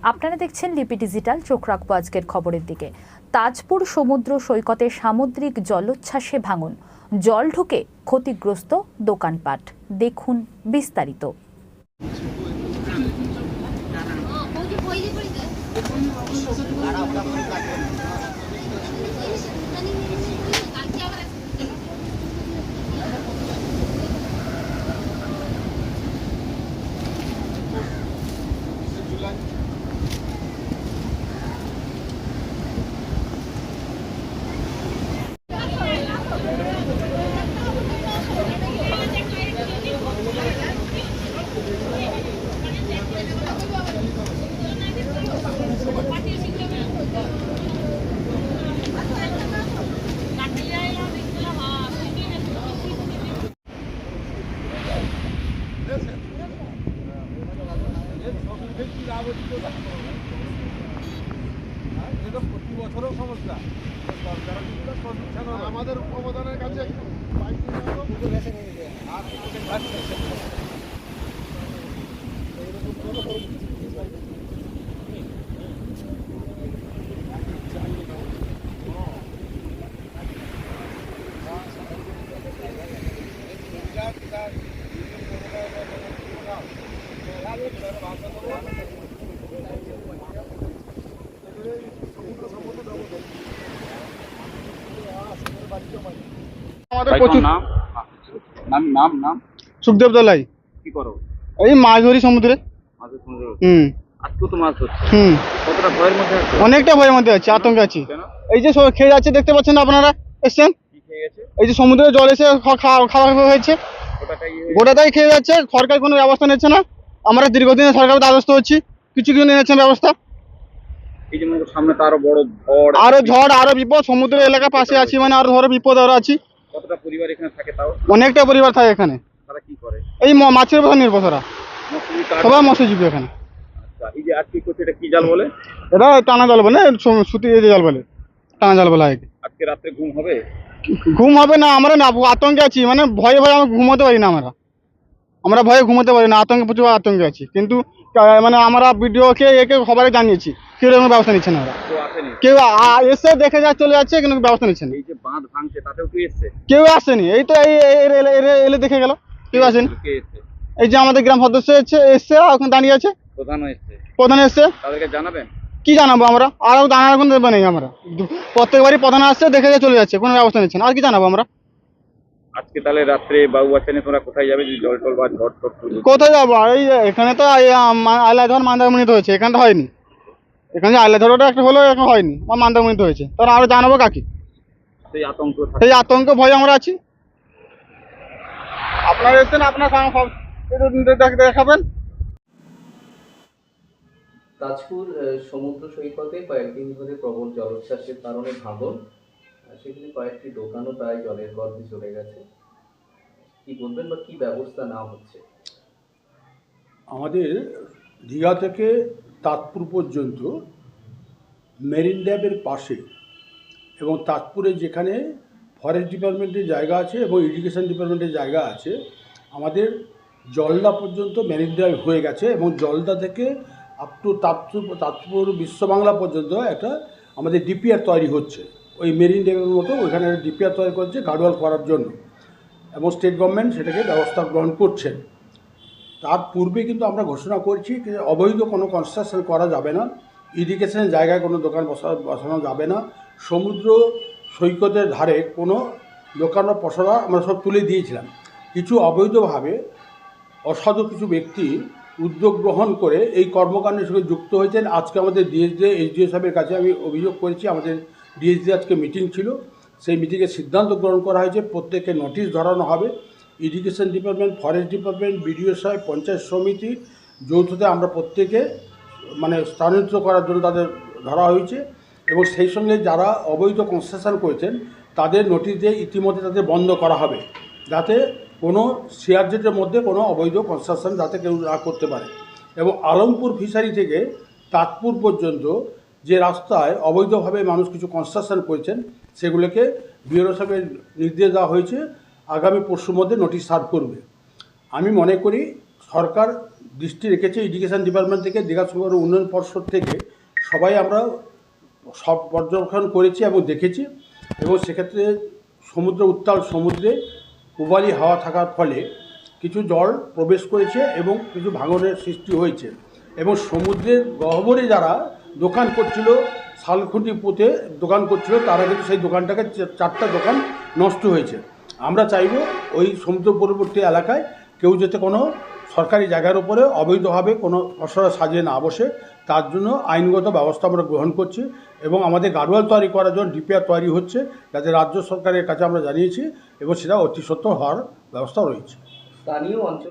আপনারা দেখছেন লিপি ডিজিটাল। চোখ রাখবো আজকের খবরের দিকে। তাজপুর সমুদ্র সৈকতে সামুদ্রিক জলোচ্ছ্বাসে ভাঙন, জল ঢুকে ক্ষতিগ্রস্ত দোকানপাট। দেখুন বিস্তারিত। আমাদের অবদানের কাছে সুখদেব দলাই। কি করো? এই মাছ ধরি সমুদ্রে। আজকে তো মাছ ধরছো। কতটা ভয়ের মধ্যে আছো? অনেকটা ভয়ের মধ্যে আছি, আতঙ্কে আছি। এই যে খেয়ে যাচ্ছে, দেখতে পাচ্ছেন আপনারা, এসছেন। কি খেয়ে গেছে? এই যে সমুদ্রে জল এসে খাওয়া হয়েছে, গোটাটাই খেয়ে যাচ্ছে। সরকার কোনো ব্যবস্থা নিচ্ছে না। আমরা দীর্ঘদিনে সরকারের দ্বারস্থ হচ্ছি, কিছু নিচ্ছেন ব্যবস্থা। এই যে সামনে তো আরো বড় ঝড়, আরো বিপদ। সমুদ্র এলাকার পাশে আছি, মানে আরো ধরো বিপদ আরো আছি। কতটা পরিবার এখানে থাকে তাও? অনেকটা পরিবার থাকে এখানে। তারা কি করে? এই মাছের উপর নির্ভর তারা, সবাই মৎস্যজীবী এখানে। এই যে আজকে করছে, এটা কি জাল বলে? এটা টানা জাল বলে, সুতি জাল বলে, টানা জাল বলে। আজকে রাত্রে ঘুম হবে? ঘুম হবে না, আমরা না আতঙ্কে আছি, মানে ভয়ে আমরা ঘুমোতে পারি না। আমরা ভয়ে ঘুমোতে পারি না, আতঙ্কে, প্রচুর আতঙ্কে আছি। কিন্তু মানে আমরা ভিডিওকে একে সবাই জানিয়েছি, কেউ কোনো ব্যবস্থা নিচ্ছে না। কেউ এসে দেখে চলে যাচ্ছে, কিন্তু ব্যবস্থা নিচ্ছে না। এই যে বাঁধ ভাঙছে, তাতেও কি এসছে? কেউ আসেনি। এই তো এলে দেখে গেল, কেউ আসেনি। এই যে আমাদের গ্রাম সদস্য এসছে, এখন দাঁড়িয়ে আছে। প্রধান এসছে। তাদেরকে জানাবেন? কি জানাবো আমরা? আরও জানার কোনো দেবে নেই। আমরা প্রত্যেকবারই প্রধান আসছে, দেখে চলে যাচ্ছে, কোনো ব্যবস্থা নিচ্ছে না। আর কি জানাবো আমরা? আজকে তাহলে রাত্রে বাবু বাচ্চা নিয়ে তোমরা কোথায় যাবে? জল টল বা ঝড় টড়? কোথায় যাবো? এই এখানে তো আইলাধর মান্দারমণিতে হয়েছে, এখানে তো হয়নি। এখানে যে আইলাধরটা একটা হলো, এখন হয়নি, আমার মান্দারমণিতে হয়েছে। তাহলে আরো জানাবো কাকে? সেই আতঙ্ক ভয়ে আমরা আছি। আপনারা এসছেন, আপনার সব দেখাবেন। তাজপুর সমুদ্র সৈকতে কয়েকদিন ধরে প্রবল জলোচ্ছ্বাসের কারণে ভাঙন, সেখানে কয়েকটি দোকানও প্রায় জলের গর্ভে চলে গেছে। কি বলবেন বা কি ব্যবস্থা নেওয়া হচ্ছে? আমাদের দীঘা থেকে তাজপুর পর্যন্ত মেরিন ড্রাইভের পাশে এবং তাজপুরে যেখানে ফরেস্ট ডিপার্টমেন্টের জায়গা আছে এবং ইরিগেশন ডিপার্টমেন্টের জায়গা আছে, আমাদের জলদা পর্যন্ত মেরিন ড্রাইভ হয়ে গেছে এবং জলদা থেকে আপ টু তাজপুর বিশ্ববাংলা পর্যন্ত একটা আমাদের ডিপিআর তৈরি হচ্ছে। ওই মেরিন ড্রাইভের মতো ওইখানে ডিপিআর তৈরি করছে গার্ডওয়াল করার জন্য, এবং স্টেট গভর্নমেন্ট সেটাকে ব্যবস্থা গ্রহণ করছেন। তার পূর্বে কিন্তু আমরা ঘোষণা করছি যে অবৈধ কোনো কনস্ট্রাকশন করা যাবে না, ইরিগেশনের জায়গায় কোনো দোকান বসানো যাবে না, সমুদ্র সৈকতের ধারে কোনো দোকান বা পসরা আমরা সব তুলে দিয়েছিলাম। কিছু অবৈধভাবে অসাধু কিছু ব্যক্তি উদ্যোগ গ্রহণ করে এই কর্মকাণ্ডের সঙ্গে যুক্ত হয়েছেন। আজকে আমাদের এসডিও সাহেবের কাছে আমি অভিযোগ করেছি। আমাদের ডিএসডি আজকে মিটিং ছিল, সেই মিটিংয়ে সিদ্ধান্ত গ্রহণ করা হয়েছে প্রত্যেককে নোটিশ ধরানো হবে। Irrigation department, forest department, BDO সাহেব, পঞ্চায়েত সমিতি যৌথতে আমরা প্রত্যেকে মানে স্থানান্তরিত করার জন্য তাদের ধরা হয়েছে, এবং সেই সঙ্গে যারা অবৈধ কনস্ট্রাকশন করেছেন তাদের নোটিশ দিয়ে ইতিমধ্যে তাদের বন্ধ করা হবে, যাতে কোনো সিআরজেডের মধ্যে কোনো অবৈধ কনস্ট্রাকশন যাতে কেউ না করতে পারে। এবং আলমপুর ফিশারি থেকে তাজপুর পর্যন্ত যে রাস্তায় অবৈধভাবে মানুষ কিছু কনস্ট্রাকশন করেছেন, সেগুলোকে বিডিও সাহেবের নির্দেশ দেওয়া হয়েছে আগামী পরশুর মধ্যে নোটিশ সার্ভ করবে। আমি মনে করি সরকার দৃষ্টি রেখেছে এডুকেশন ডিপার্টমেন্ট থেকে, দীঘা সুন্দর উন্নয়ন পর্ষদ থেকে সবাই আমরা সব পর্যবেক্ষণ করেছি এবং দেখেছি। এবং সেক্ষেত্রে সমুদ্র উত্তাল সমুদ্রে উবালি হাওয়া থাকার ফলে কিছু জল প্রবেশ করেছে এবং কিছু ভাঙনের সৃষ্টি হয়েছে। এবং সমুদ্রের গহ্বরে যারা দোকান করছিল, শালখুঁটি পুঁতে দোকান করছিল, তারা কিন্তু সেই দোকানটাকে 4টা দোকান নষ্ট হয়েছে। আমরা চাইব ওই সমুদ্র পূর্ববর্তী এলাকায় কেউ যাতে কোনো সরকারি জায়গার উপরে অবৈধভাবে কোনো খসড়া সাজিয়ে না বসে, তার জন্য আইনগত ব্যবস্থা আমরা গ্রহণ করছি। এবং আমাদের গার্ডওয়াল তৈরি করার জন্য ডিপিআর তৈরি হচ্ছে, যাতে রাজ্য সরকারের কাছে আমরা জানিয়েছি এবং সেটা অতি সত্বর হওয়ার ব্যবস্থা রয়েছে। স্থানীয় অঞ্চল